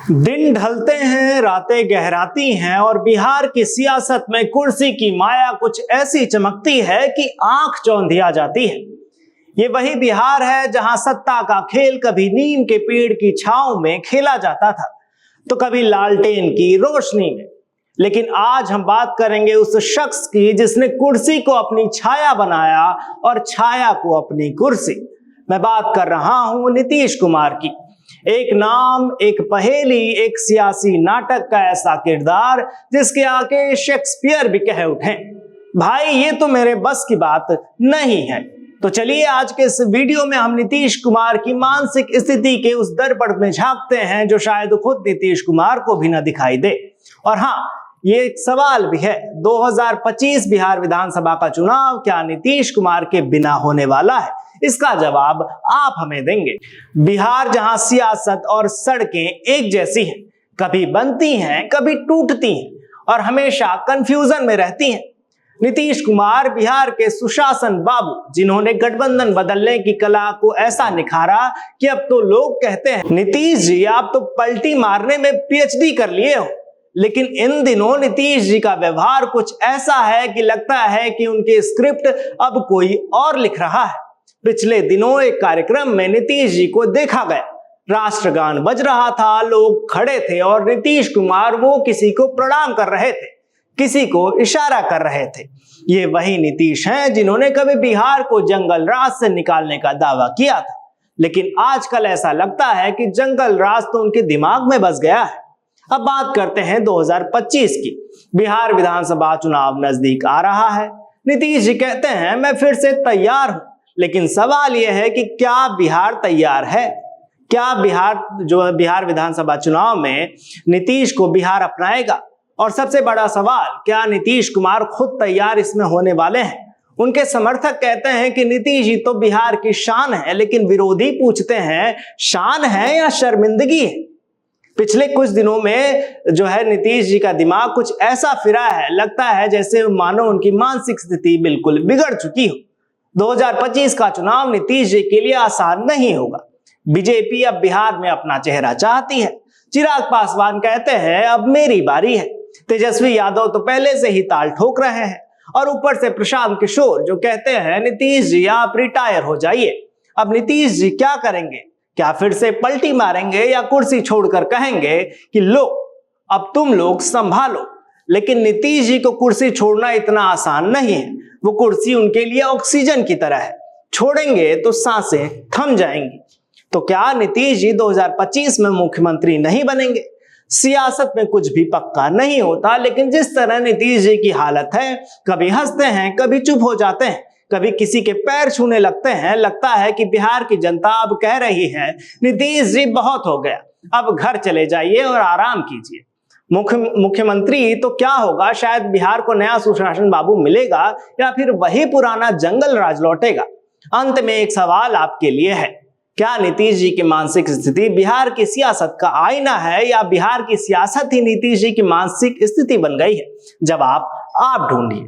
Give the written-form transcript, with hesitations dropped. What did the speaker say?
दिन ढलते हैं, रातें गहराती हैं और बिहार की सियासत में कुर्सी की माया कुछ ऐसी चमकती है कि आंख चौंधिया जाती है। ये वही बिहार है जहां सत्ता का खेल कभी नीम के पेड़ की छांव में खेला जाता था तो कभी लालटेन की रोशनी में। लेकिन आज हम बात करेंगे उस शख्स की जिसने कुर्सी को अपनी छाया बनाया और छाया को अपनी कुर्सी। मैं बात कर रहा हूं नीतीश कुमार की। एक नाम, एक पहेली, एक सियासी नाटक का ऐसा किरदार जिसके आगे शेक्सपियर भी कह उठे, भाई ये तो मेरे बस की बात नहीं है। तो चलिए आज के इस वीडियो में हम नीतीश कुमार की मानसिक स्थिति के उस दर्पण में झांकते हैं जो शायद खुद नीतीश कुमार को भी न दिखाई दे। और हाँ, ये एक सवाल भी है, 2025 बिहार विधानसभा का चुनाव क्या नीतीश कुमार के बिना होने वाला है? इसका जवाब आप हमें देंगे। बिहार जहां सियासत और सड़कें एक जैसी हैं, कभी बनती हैं, कभी टूटती हैं और हमेशा कंफ्यूजन में रहती हैं। नीतीश कुमार बिहार के सुशासन बाबू, जिन्होंने गठबंधन बदलने की कला को ऐसा निखारा कि अब तो लोग कहते हैं नीतीश जी आप तो पलटी मारने में पीएचडी कर लिए हो। लेकिन इन दिनों नीतीश जी का व्यवहार कुछ ऐसा है कि लगता है कि उनकी स्क्रिप्ट अब कोई और लिख रहा है। पिछले दिनों एक कार्यक्रम में नीतीश जी को देखा गया, राष्ट्रगान बज रहा था, लोग खड़े थे और नीतीश कुमार वो किसी को प्रणाम कर रहे थे, किसी को इशारा कर रहे थे। ये वही नीतीश हैं जिन्होंने कभी बिहार को जंगल राज से निकालने का दावा किया था, लेकिन आजकल ऐसा लगता है कि जंगल राज तो उनके दिमाग में बस गया है। अब बात करते हैं 2025 की। बिहार विधानसभा चुनाव नजदीक आ रहा है। नीतीश जी कहते हैं मैं फिर से तैयार हूं, लेकिन सवाल यह है कि क्या बिहार तैयार है? क्या बिहार विधानसभा चुनाव में नीतीश को बिहार अपनाएगा? और सबसे बड़ा सवाल, क्या नीतीश कुमार खुद तैयार इसमें होने वाले हैं? उनके समर्थक कहते हैं कि नीतीश जी तो बिहार की शान है, लेकिन विरोधी पूछते हैं शान है या शर्मिंदगी है? पिछले कुछ दिनों में नीतीश जी का दिमाग कुछ ऐसा फिरा है, लगता है जैसे मानो उनकी मानसिक स्थिति बिल्कुल बिगड़ चुकी हो। 2025 का चुनाव नीतीश जी के लिए आसान नहीं होगा। बीजेपी अब बिहार में अपना चेहरा चाहती है। चिराग पासवान कहते हैं अब मेरी बारी है। तेजस्वी यादव तो पहले से ही ताल ठोक रहे हैं और ऊपर से प्रशांत किशोर जो कहते हैं नीतीश जी आप रिटायर हो जाइए। अब नीतीश जी क्या करेंगे? क्या फिर से पलटी मारेंगे या कुर्सी छोड़कर कहेंगे कि लो अब तुम लोग संभालो? लेकिन नीतीश जी को कुर्सी छोड़ना इतना आसान नहीं है। वो कुर्सी उनके लिए ऑक्सीजन की तरह है, छोड़ेंगे तो सांसें थम जाएंगी। तो क्या नीतीश जी 2025 में मुख्यमंत्री नहीं बनेंगे? सियासत में कुछ भी पक्का नहीं होता, लेकिन जिस तरह नीतीश जी की हालत है, कभी हंसते हैं, कभी चुप हो जाते हैं, कभी किसी के पैर छूने लगते हैं। लगता है कि बिहार की जनता अब कह रही है नीतीश जी बहुत हो गया, अब घर चले जाइए और आराम कीजिए। मुख्यमंत्री तो क्या होगा? शायद बिहार को नया सुशासन बाबू मिलेगा या फिर वही पुराना जंगल राज लौटेगा। अंत में एक सवाल आपके लिए है, क्या नीतीश जी की मानसिक स्थिति बिहार की सियासत का आईना है या बिहार की सियासत ही नीतीश जी की मानसिक स्थिति बन गई है? जवाब आप ढूंढिए।